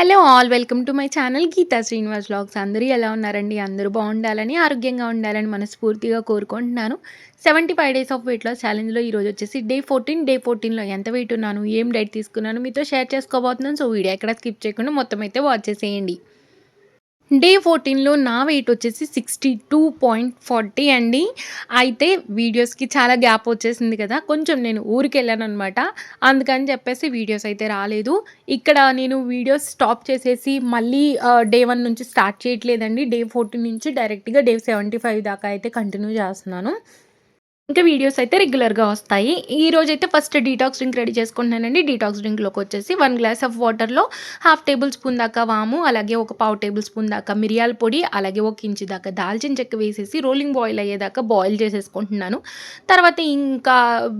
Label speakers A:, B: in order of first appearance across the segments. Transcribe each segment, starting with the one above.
A: Hello all welcome to my channel Geetha Srinivas vlogs. అందరూ ఎలా ఉన్నారండి? అందరూ బాగుండాలని, ఆరోగ్యంగా ఉండాలని మనస్ఫూర్తిగా కోరుకుంటున్నాను. 75 డేస్ ఆఫ్ వెయిట్ లాస్ ఛాలెంజ్‌లో ఈరోజు వచ్చేసి డే 14లో ఎంత వెయిట్ ఉన్నాను, ఏం డైట్ తీసుకున్నాను మీతో షేర్ చేసుకోబోతున్నాను. సో వీడియో ఎక్కడ స్కిప్ చేయకుండా మొత్తం అయితే వాచ్ చేసేయండి. డే 14లో నా వెయిట్ వచ్చేసి 62.40 అండి. అయితే వీడియోస్‌కి చాలా గ్యాప్ వచ్చేసింది కదా! కొంచెం నేను ఊరికెళ్ళాననమాట. అందుకని చెప్పేసి వీడియోస్ అయితే రాలేదు. ఇక్కడ నేను వీడియోస్ స్టాప్ చేసేసి మళ్ళీ డే 1 నుంచి స్టార్ట్ చేయట్లేదండి. డే 14 నుంచి డైరెక్ట్‌గా డే 75 దాకా అయితే కంటిన్యూ చేస్తున్నాను. ఇంకా వీడియోస్ అయితే రెగ్యులర్‌గా వస్తాయి. ఈరోజైతే ఫస్ట్ డీటాక్స్ డ్రింక్ రెడీ చేసుకుంటున్నానండి. డీటాక్స్ డ్రింక్‌లోకొచ్చేసి 1 గ్లాస్ ఆఫ్ వాటర్‌లో హాఫ్ టేబుల్ స్పూన్ దాకా వాము, అలాగే ఒక పావు టేబుల్ స్పూన్ దాకా మిరియాల పొడి, అలాగే ఒక ఇంచు దాకా దాల్చిన చెక్క వేసేసి రోలింగ్ బాయిల్ అయ్యేదాకా బాయిల్ చేసేసుకుంటున్నాను. తర్వాత ఇంకా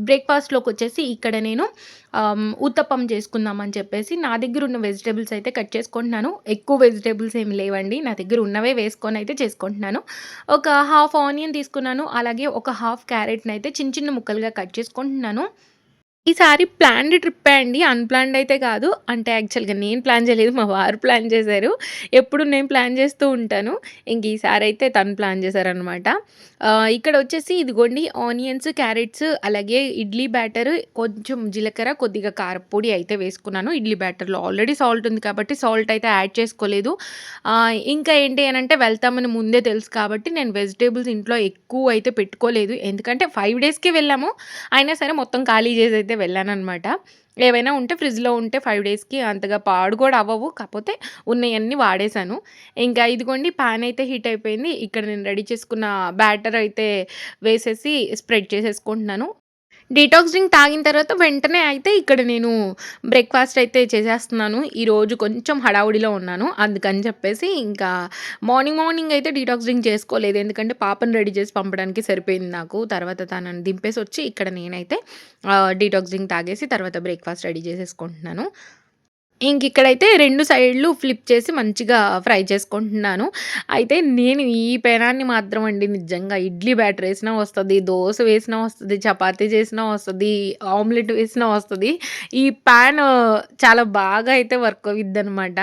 A: బ్రేక్‌ఫాస్ట్‌లోకొచ్చేసి ఇక్కడ నేను ఊతప్పం చేసుకుందామని చెప్పేసి నా దగ్గర ఉన్న వెజిటబుల్స్ అయితే కట్ చేసుకుంటున్నాను. ఎక్కువ వెజిటబుల్స్ ఏమి లేవండి. నా దగ్గర ఉన్నవే వేసుకొనైతే చేసుకుంటున్నాను. ఒక హాఫ్ ఆనియన్ తీసుకున్నాను. అలాగే ఒక హాఫ్ క్యారెట్‌నయితే చిన్న చిన్న ముక్కలుగా కట్ చేసుకుంటున్నాను. ఈసారి ప్లాన్డ్ ట్రిప్పే అండి. అన్‌ప్లాన్డ్ అయితే కాదు. అంటే యాక్చువల్‌గా నేను ప్లాన్ చేయలేదు. మా వారు ప్లాన్ చేశారు. ఎప్పుడు నేను ప్లాన్ చేస్తూ ఉంటాను. ఇంక ఈసారైతే తను ప్లాన్ చేశారనమాట. ఇక్కడొచ్చేసి ఇదిగోండి ఆనియన్స్, క్యారెట్స్ అలాగే ఇడ్లీ బ్యాటర్, కొంచెం జీలకర్ర, కొద్దిగా కారప్పొడి అయితే వేసుకున్నాను. ఇడ్లీ బ్యాటర్‌లో ఆల్రెడీ సాల్ట్ ఉంది కాబట్టి సాల్ట్ అయితే యాడ్ చేసుకోలేదు. ఇంకా ఏంటి అనంటే వెళ్తామని ముందే తెలుసు కాబట్టి నేను వెజిటబుల్స్ ఇంట్లో ఎక్కువ అయితే పెట్టుకోలేదు. ఎందుకంటే 5 డేస్‌కే వెళ్ళాము. అయినా సరే మొత్తం ఖాళీ చేసైతే వెళ్ళాననమాట. ఏవైనా ఉంటే ఫ్రిడ్జ్‌లో ఉంటే 5 డేస్‌కి అంతగా పాడు కూడా అవ్వవు. కాపోతే ఉన్నయన్నీ వాడేశాను. ఇంకా ఇదిగోండి పాన్ అయితే హీట్ అయిపోయింది. ఇక్కడ నేను రెడీ చేసుకున్న బ్యాటర్ అయితే వేసేసి స్ప్రెడ్ చేసేసుకుంటున్నాను. డీటాక్స్ డ్రింక్ తాగిన తర్వాత వెంటనే అయితే ఇక్కడ నేను బ్రేక్‌ఫాస్ట్ అయితే చేసేస్తున్నాను. ఈరోజు కొంచెం హడావుడిలో ఉన్నాను. అందుకని చెప్పేసి ఇంకా మార్నింగ్ అయితే డీటాక్స్ డ్రింక్ చేసుకోలేదు. ఎందుకంటే పాపని రెడీ చేసి పంపడానికి సరిపోయింది నాకు. తర్వాత తనని దింపేసొచ్చి ఇక్కడ నేనైతే డీటాక్స్ డ్రింక్ తాగేసి తర్వాత బ్రేక్‌ఫాస్ట్ రెడీ చేసేసుకుంటున్నాను. ఇంకిక్కడైతే 2 సైడ్‌లు ఫ్లిప్ చేసి మంచిగా ఫ్రై చేసుకుంటున్నాను. అయితే నేను ఈ పెనాన్ని మాత్రం అండి నిజంగా ఇడ్లీ బ్యాటర్ ఏసినా వస్తది, దోస వేసినా వస్తది, చపాతీ చేసినా వస్తది, ఆమ్లెట్ వేసినా వస్తది. ఈ పాను చాలా బాగా అయితే వర్క్ అవిద్దనమాట.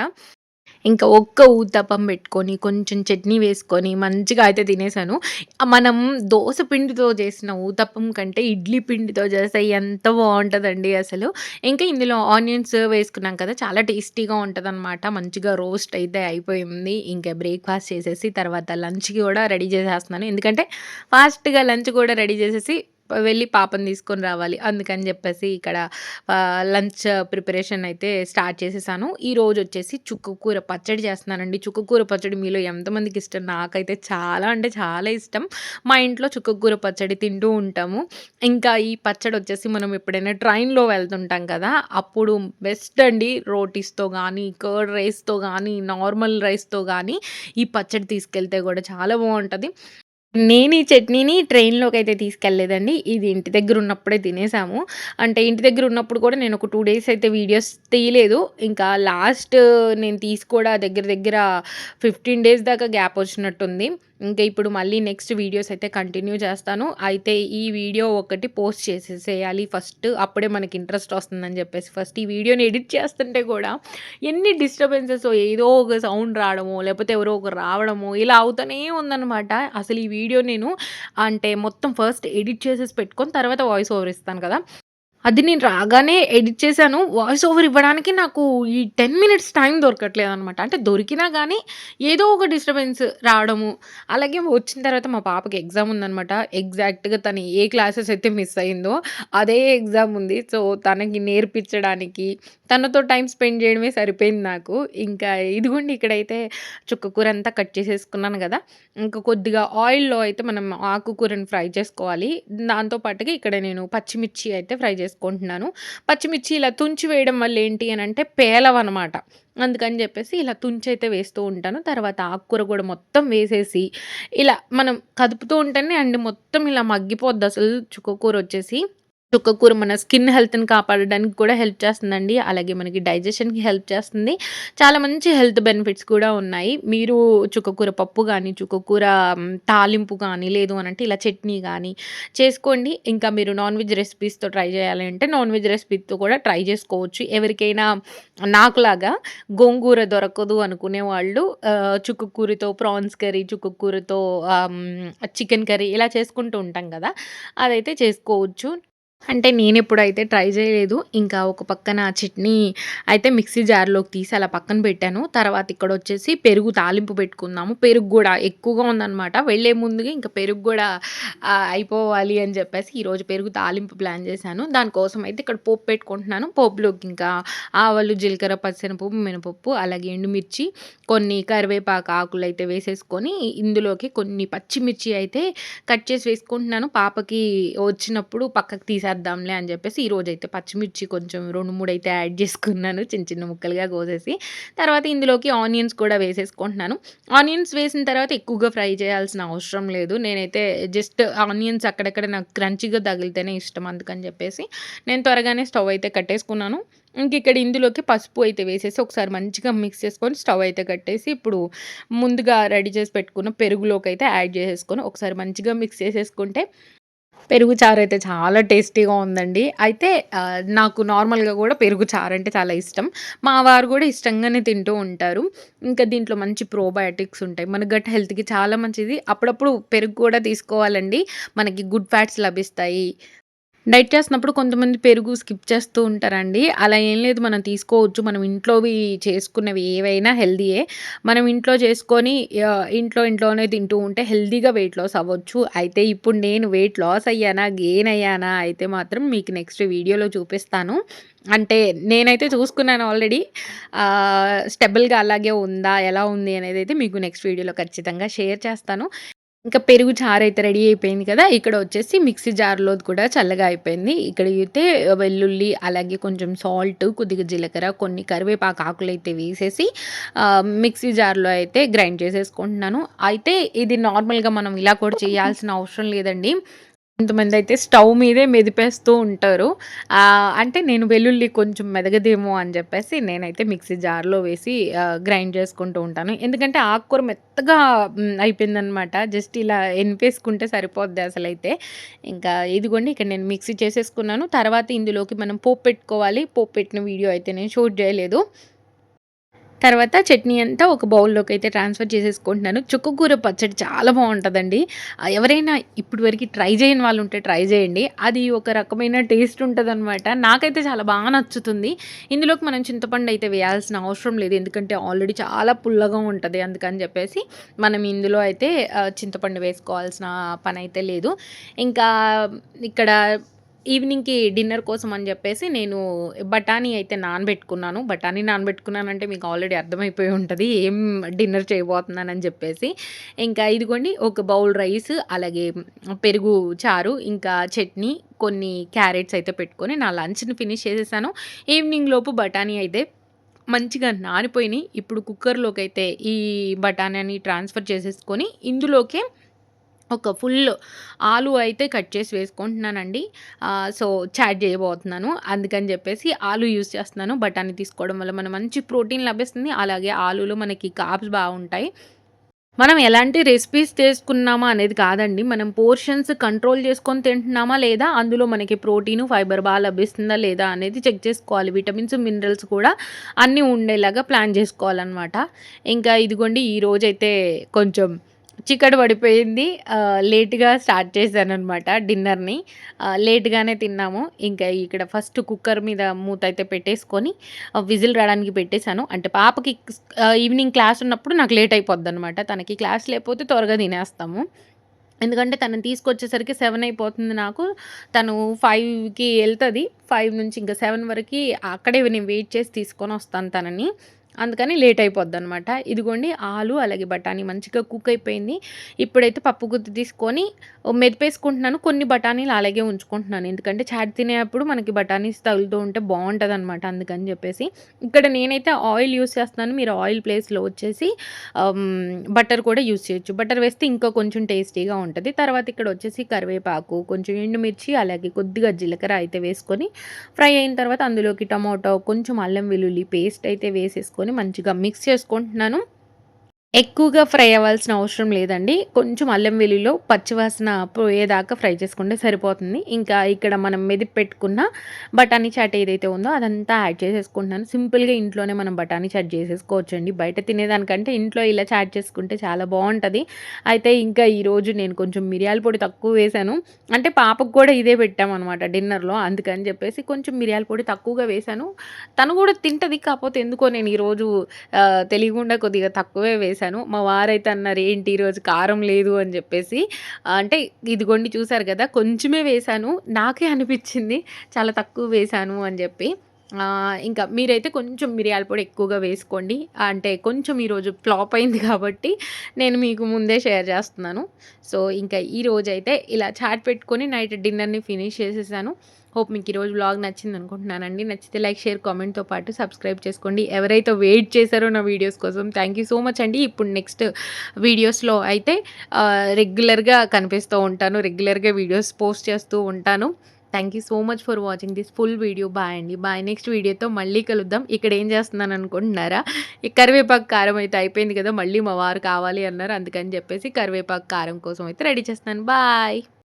A: ఇంకా ఒక్క ఊతప్పం పెట్టుకొని, కొంచెం చట్నీ వేసుకొని మంచిగా అయితే తినేసాను. మనం దోస పిండితో చేసిన ఊతప్పం కంటే ఇడ్లీ పిండితో చేస్తే ఎంత బావుంటదండి అసలు. ఇంకా ఇందులో ఆనియన్స్ వేసుకున్నాం కదా! చాలా టేస్టీగా ఉంటదనమాట. మంచిగా రోస్ట్ అయితే అయిపోయింది. ఇంకా బ్రేక్‌ఫాస్ట్ చేసేసి తర్వాత లంచ్‌కి కూడా రెడీ చేసేస్తున్నాను. ఎందుకంటే ఫాస్ట్‌గా లంచ్ కూడా రెడీ చేసేసి వెళ్ళి పాపని తీసుకొని రావాలి. అందుకని చెప్పేసి ఇక్కడ లంచ్ ప్రిపరేషన్ అయితే స్టార్ట్ చేసేసాను. ఈరోజొచ్చేసి చుక్క కూర పచ్చడి చేస్తున్నానండి. చుక్క కూర పచ్చడి మీలో ఎంతమందికి ఇష్టం? నాకైతే చాలా అంటే చాలా ఇష్టం. మా ఇంట్లో చుక్క కూర పచ్చడి తింటూ ఉంటాము. ఇంకా ఈ పచ్చడొచ్చేసి మనం ఎప్పుడైనా ట్రైన్‌లో వెళ్తుంటాం కదా! అప్పుడు బెస్ట్ అండి. రోటీస్‌తో గానీ, కర్డ్ రైస్‌తో గానీ, నార్మల్ రైస్‌తో గానీ ఈ పచ్చడి తీసుకెళ్తే గూడా చాలా బావుంటది. నేను ఈ చట్నీని ట్రైన్‌లోకైతే తీసుకెళ్ళలేదండి. ఇది ఇంటి దగ్గరున్నప్పుడే తినేసాము. అంటే ఇంటి దగ్గరున్నప్పుడు కూడా నేను ఒక 2 డేస్ అయితే వీడియోస్ తీయలేదు. ఇంకా లాస్ట్ నేను తీసి కూడా దగ్గర దగ్గర 15 డేస్ దాకా గ్యాప్ వచ్చినట్టుంది. ఇంకా ఇప్పుడు మళ్ళీ నెక్స్ట్ వీడియోస్ అయితే కంటిన్యూ చేస్తాను. అయితే ఈ వీడియో ఒకటి పోస్ట్ చేసేసేయాలి ఫస్ట్. అప్పుడే మనకి ఇంట్రెస్ట్ వస్తుందని చెప్పేసి ఫస్ట్ ఈ వీడియోని ఎడిట్ చేస్తుంటే కూడా ఎన్ని డిస్టర్బెన్సెసో ఏదో ఒక సౌండ్ రావడమో, లేకపోతే ఎవరో ఒకరు రావడమో ఇలా అవుతూనే ఉందనమాట. అసలు ఈ వీడియో నేను అంటే మొత్తం ఫస్ట్ ఎడిట్ చేసేసి పెట్టుకొని తర్వాత వాయిస్ ఓవర్ ఇస్తాను కదా! అది నేను రాగానే ఎడిట్ చేశాను. వాయిస్ ఓవర్ ఇవ్వడానికి నాకు ఈ 10 మినిట్స్ టైం దొరకట్లేదనమాట. అంటే దొరికినా గానీ ఏదో ఒక డిస్టర్బెన్స్ రావడము. అలాగే వచ్చిన తర్వాత మా పాపకి ఎగ్జామ్ ఉందనమాట. ఎగ్జాక్ట్‌గా తను ఏ క్లాసెస్ అయితే మిస్ అయిందో అదే ఎగ్జామ్ ఉంది. సో, తనకి నేర్పించడానికి, తనతో టైమ్ స్పెండ్ చేయడమే సరిపోయింది నాకు. ఇంకా ఇదిగోండి ఇక్కడైతే చుక్క కూర అంతా కట్ చేసేసుకున్నాను గదా! ఇంకా కొద్దిగా ఆయిల్‌లో అయితే మనం ఆకుకూరని ఫ్రై చేసుకోవాలి. దాంతో పాటుగా ఇక్కడ నేను పచ్చిమిర్చి అయితే ఫ్రై చేసుకుంటున్నాను. పచ్చిమిర్చి ఇలా తుంచి వేయడం వల్ల ఏంటి అనంటే పేలవనమాట. అందుకని జెప్పేసి ఇలా తుంచయితే వేస్తూ ఉంటాను. తర్వాత ఆకుకూర గూడా మొత్తం వేసేసి ఇలా మనం కదుపుతూ ఉంటేనే అండి మొత్తం ఇలా మగ్గిపోద్దసలు చుక్క కూరొచ్చేసి. చుక్కకూర మన స్కిన్ హెల్త్‌ని కాపాడడానికి కూడా హెల్ప్ చేస్తుందండి. అలాగే మనకి డైజెషన్‌కి హెల్ప్ చేస్తుంది. చాలా మంచి హెల్త్ బెనిఫిట్స్ కూడా ఉన్నాయి. మీరు చుక్కకూర పప్పు గానీ, చుక్కకూర తాలింపు గానీ, లేదు అనంటే ఇలా చట్నీ గానీ చేసుకోండి. ఇంకా మీరు నాన్ వెజ్ రెసిపీస్‌తో ట్రై చేయాలి అంటే నాన్ వెజ్ రెసిపీతో కూడా ట్రై చేసుకోవచ్చు. ఎవరికైనా నాకులాగా గోంగూర దొరకదు అనుకునే వాళ్ళు చుక్కకూరతో ప్రాన్స్ కర్రీ, చుక్కకూరతో చికెన్ కర్రీ ఇలా చేసుకుంటూ ఉంటాం గదా! అదైతే చేసుకోవచ్చు. అంటే నేనెప్పుడైతే ట్రై చేయలేదు. ఇంకా ఒక పక్కన చట్నీ అయితే మిక్సీ జార్‌లోకి తీసి అలా పక్కన పెట్టాను. తర్వాత ఇక్కడొచ్చేసి పెరుగు తాలింపు పెట్టుకుందాము. పెరుగు గూడా ఎక్కువగా ఉందనమాట. వెళ్ళే ముందుగా ఇంక పెరుగు గూడా అయిపోవాలి అని చెప్పేసి ఈరోజు పెరుగు తాలింపు ప్లాన్ చేశాను. దానికోసం అయితే ఇక్కడ పోపు పెట్టుకుంటున్నాను. పోపులోకి ఇంకా ఆవాలు, జీలకర్ర, పచ్చెనపప్పు, మినపప్పు అలాగే ఎండుమిర్చి, కొన్ని కరివేపాకు ఆకులైతే వేసేసుకొని ఇందులోకి కొన్ని పచ్చిమిర్చి అయితే కట్ చేసి వేసుకుంటున్నాను. పాపకి వచ్చినప్పుడు పక్కకు తీసేద్దాంలే అని జెప్పేసి ఈరోజైతే పచ్చిమిర్చి కొంచెం 2, 3 అయితే యాడ్ చేసుకున్నాను చిన్న చిన్న ముక్కలుగా కోసేసి. తర్వాత ఇందులోకి ఆనియన్స్ కూడా వేసేసుకుంటున్నాను. ఆనియన్స్ వేసిన తర్వాత ఎక్కువగా ఫ్రై చేయాల్సిన అవసరం లేదు. నేనైతే జస్ట్ ఆనియన్స్ అక్కడక్కడ నాకు క్రంచీగా తగిలితేనే ఇష్టం. అందుకని జెప్పేసి నేను త్వరగానే స్టవ్ అయితే కట్టేసుకున్నాను. ఇంకిక్కడ ఇందులోకి పసుపు అయితే వేసేసి ఒకసారి మంచిగా మిక్స్ చేసుకొని స్టవ్ అయితే కట్టేసి ఇప్పుడు ముందుగా రెడీ చేసి పెట్టుకున్న పెరుగులోకైతే యాడ్ చేసేసుకొని ఒకసారి మంచిగా మిక్స్ చేసేసుకుంటే పెరుగు చారైతే చాలా టేస్టీగా ఉందండి. అయితే నాకు నార్మల్‌గా గూడా పెరుగు చారంటే చాలా ఇష్టం. మా వారు గూడా ఇష్టంగానే తింటూ ఉంటారు. ఇంకా దీంట్లో మంచి ప్రోబయోటిక్స్ ఉంటాయి. మన గట్ హెల్త్‌కి చాలా మంచిది. అప్పుడప్పుడు పెరుగు కూడా తీసుకోవాలండి. మనకి గుడ్ ఫ్యాట్స్ లభిస్తాయి. డైట్ చేస్తున్నప్పుడు కొంతమంది పెరుగు స్కిప్ చేస్తూ ఉంటారండి. అలా ఏం లేదు మనం తీసుకోవచ్చు. మనం ఇంట్లోవి చేసుకున్నవి ఏవైనా హెల్తీయే. మనం ఇంట్లో చేసుకొని ఇంట్లోనే తింటూ ఉంటే హెల్తీగా వెయిట్ లాస్ అవ్వచ్చు. అయితే ఇప్పుడు నేను వెయిట్ లాస్ అయ్యానా? గెయిన్ అయ్యానా? అయితే మాత్రం మీకు నెక్స్ట్ వీడియోలో చూపిస్తాను. అంటే నేనైతే చూసుకున్నాను ఆల్రెడీ. స్టెబుల్‌గా అలాగే ఉందా? ఎలా ఉంది? అనేదైతే మీకు నెక్స్ట్ వీడియోలో ఖచ్చితంగా షేర్ చేస్తాను. ఇంకా పెరుగు చారైతే రెడీ అయిపోయింది కదా! ఇక్కడ వచ్చేసి మిక్సీ జార్‌లోది కూడా చల్లగా అయిపోయింది. ఇక్కడైతే వెల్లుల్లి, అలాగే కొంచెం సాల్ట్, కొద్దిగా జీలకర్ర, కొన్ని కరివేపాకు ఆకులైతే వేసేసి మిక్సీ జార్‌లో అయితే గ్రైండ్ చేసేసుకుంటున్నాను. అయితే ఇది నార్మల్‌గా మనం ఇలా కూడా చేయాల్సిన అవసరం లేదండి. కొంతమందయితే స్టవ్ మీదే మెదిపేస్తూ ఉంటారు. అంటే నేను వెల్లుల్లి కొంచెం మెదగదేమో అని జెప్పేసి నేనైతే మిక్సీ జార్‌లో వేసి గ్రైండ్ చేసుకుంటూ ఉంటాను. ఎందుకంటే ఆకుకూర మెత్తగా అయిపోయిందనమాట. జస్ట్ ఇలా ఎనిపేసుకుంటే సరిపోద్ది అసలైతే. ఇంకా ఇదిగోండి ఇక్కడ నేను మిక్సీ చేసేసుకున్నాను. తర్వాత ఇందులోకి మనం పోపు పెట్టుకోవాలి. పోపు పెట్టిన వీడియో అయితే నేను షూట్ జేయలేదు. తర్వాత చట్నీ అంతా ఒక బౌల్‌లోకైతే ట్రాన్స్‌ఫర్ చేసేసుకుంటున్నాను. చుక్కకూర పచ్చడి చాలా బావుంటదండి. ఎవరైనా ఇప్పటి వరకి ట్రై చేయని వాళ్ళుంటే ట్రై చేయండి. అది ఒక రకమైన టేస్ట్ ఉంటదనమాట. నాకైతే చాలా నచ్చుతుంది. ఇందులోకి మనం చింతపండయితే వేయాల్సిన అవసరం లేదు. ఎందుకంటే ఆల్రెడీ చాలా పుల్లగా ఉంటది. అందుకని చెప్పేసి మనం ఇందులో అయితే చింతపండు వేసుకోవాల్సిన పనైతే లేదు. ఇంకా ఇక్కడ ఈవినింగ్‌కి డిన్నర్ కోసం అని జెప్పేసి నేను బఠానీ అయితే నానబెట్టుకున్నాను. బఠానీ నానబెట్టుకున్నానంటే మీకు ఆల్రెడీ అర్థమైపోయి ఉంటది. ఏం డిన్నర్ చేయబోతున్నానని జెప్పేసి. ఇంకా ఇదిగోండి ఒక బౌల్ రైస్, అలాగే పెరుగు చారు, ఇంకా చట్నీ, కొన్ని క్యారెట్స్ అయితే పెట్టుకొని నా లంచ్‌ని ఫినిష్ చేసేసాను. ఈవినింగ్ లోపు బఠానీ అయితే మంచిగా నానిపోయినియి. ఇప్పుడు కుక్కర్‌లోకైతే ఈ బఠానీని ట్రాన్స్‌ఫర్ చేసేసుకొని ఇందులోకే ఒక ఫుల్ ఆలు అయితే కట్ చేసి వేసుకుంటున్నానండి. సో, చాట్ చేయబోతున్నాను. అందుకని జెప్పేసి ఆలు యూజ్ చేస్తున్నాను. బఠానీ తీసుకోవడం వల్ల మన మంచి ప్రోటీన్ లభిస్తుంది. అలాగే ఆలూలో మనకి కార్బ్స్ బావుంటాయి. మనం ఎలాంటి రెసిపీస్ చేసుకున్నామా అనేది కాదండి. మనం పోర్షన్స్ కంట్రోల్ చేసుకొని తింటున్నామా లేదా, అందులో మనకి ప్రోటీను, ఫైబర్ లభిస్తుందా లేదా అనేది చెక్ చేసుకోవాలి. విటమిన్స్, మినరల్స్ కూడా అన్నీ ఉండేలాగా ప్లాన్ చేసుకోవాలనమాట. ఇంకా ఇదిగోండి ఈరోజైతే కొంచెం చిక్కట పడిపోయింది. లేట్‌గా స్టార్ట్ చేశాననమాట డిన్నర్‌ని. లేట్‌గానే తిన్నాము. ఇంకా ఇక్కడ ఫస్ట్ కుక్కర్ మీద మూతయితే పెట్టేసుకొని విజిల్ రావడానికి పెట్టేసాను. అంటే పాపకి ఈవినింగ్ క్లాస్ ఉన్నప్పుడు నాకు లేట్ అయిపోద్దనమాట. తనకి క్లాస్ లేకపోతే త్వరగా తినేస్తాము. ఎందుకంటే తనని తీసుకొచ్చేసరికి 7 అయిపోతుంది నాకు. తను 5కి ఎళ్తది. 5 నుంచి ఇంకా 7 వరకి అక్కడే నేను వెయిట్ చేసి తీసుకొనొస్తాను తనని. అందుకని లేట్ అయిపోద్దనమాట. ఇదిగోండి ఆలు అలాగే బఠానీ మంచిగా కుక్ అయిపోయింది. ఇప్పుడైతే పప్పు గుత్తి తీసుకొని మెదిపేసుకుంటున్నాను. కొన్ని బఠానీలు అలాగే ఉంచుకుంటున్నాను. ఎందుకంటే చాట్ తినేప్పుడు మనకి బఠానీస్ తగులుతూ ఉంటే బావుంటదనమాట. అందుకని జెప్పేసి. ఇక్కడ నేనైతే ఆయిల్ యూజ్ చేస్తున్నాను. మీరు ఆయిల్ ప్లేస్‌లో వచ్చేసి బటర్ కూడా యూజ్ చేయొచ్చు. బటర్ వేస్తే ఇంకా కొంచెం టేస్టీగా ఉంటది. తర్వాత ఇక్కడ వచ్చేసి కరివేపాకు, కొంచెం ఎండుమిర్చి అలాగే కొద్దిగా జీలకర్ర అయితే వేసుకొని ఫ్రై అయిన తర్వాత అందులోకి టమాటో, కొంచెం అల్లం వెల్లుల్లి పేస్ట్ అయితే వేసేసుకొని మంచిగా మిక్స్ చేసుకుంటున్నాను. ఎక్కువగా ఫ్రై అవ్వాల్సిన అవసరం లేదండి. కొంచెం అల్లం వెల్లుల్లో పచ్చివాసన పోయేదాకా ఫ్రై చేసుకుంటే సరిపోతుంది. ఇంకా ఇక్కడ మనం మెదిపి పెట్టుకున్న బఠానీ చాట్ ఏదైతే ఉందో అదంతా యాడ్ చేసేసుకుంటున్నాను. సింపుల్‌గా ఇంట్లోనే మనం బఠానీ చాట్ చేసేసుకోవచ్చండి. బయట తినేదానికంటే ఇంట్లో ఇలా చాట్ చేసుకుంటే చాలా బావుంటది. అయితే ఇంకా ఈరోజు నేను కొంచెం మిరియాల పొడి తక్కువ వేశాను. అంటే పాపకు కూడా ఇదే పెట్టామనమాట డిన్నర్‌లో. అందుకని చెప్పేసి కొంచెం మిరియాల పొడి తక్కువగా వేశాను. తను కూడా తింటది. కాకపోతే ఎందుకో నేను ఈరోజు తెలియకుండా కొద్దిగా తక్కువే వేశాను. మా వారైతే అన్నారు, "ఏంటి ఈరోజు కారం లేదు" అని జెప్పేసి. అంటే ఇదిగోండి చూసారు గదా! కొంచెమే వేశాను. నాకే అనిపిచ్చింది చాలా తక్కువ వేశాను అని జెప్పి. ఇంకా మీరైతే కొంచెం మిరియాల పొడి ఎక్కువగా వేసుకోండి. అంటే కొంచెం ఈరోజు ఫ్లాప్ అయింది కాబట్టి నేను మీకు ముందే షేర్ జేస్తున్నాను. సో, ఇంకా ఈరోజైతే ఇలా చాట్ పెట్టుకొని నైట్ డిన్నర్‌ని ఫినిష్ చేసేసాను. హోప్ మీకు ఈరోజు వ్లాగ్ నచ్చిందనుకుంటున్నానండి. నచ్చితే లైక్, షేర్, కామెంట్‌తో పాటు సబ్స్క్రైబ్ చేసుకోండి. ఎవరైతే వెయిట్ చేశారో నా వీడియోస్ కోసం థ్యాంక్ యూ సో మచ్ అండి. ఇప్పుడు నెక్స్ట్ వీడియోస్‌లో అయితే రెగ్యులర్‌గా కనిపిస్తూ ఉంటాను. రెగ్యులర్‌గా వీడియోస్ పోస్ట్ చేస్తూ ఉంటాను. Thank you so much for watching this full video. Bye అండి. బాయ్. నెక్స్ట్ వీడియోతో మళ్ళీ కలుద్దాం. ఇక్కడ ఏం చేస్తున్నాను అనుకుంటున్నారా? ఈ కరివేపాకు కారం అయితే అయిపోయింది కదా! మళ్ళీ మా వారు కావాలి అన్నారు. అందుకని చెప్పేసి కరివేపాకు కారం కోసం అయితే రెడీ చేస్తున్నాను. బాయ్.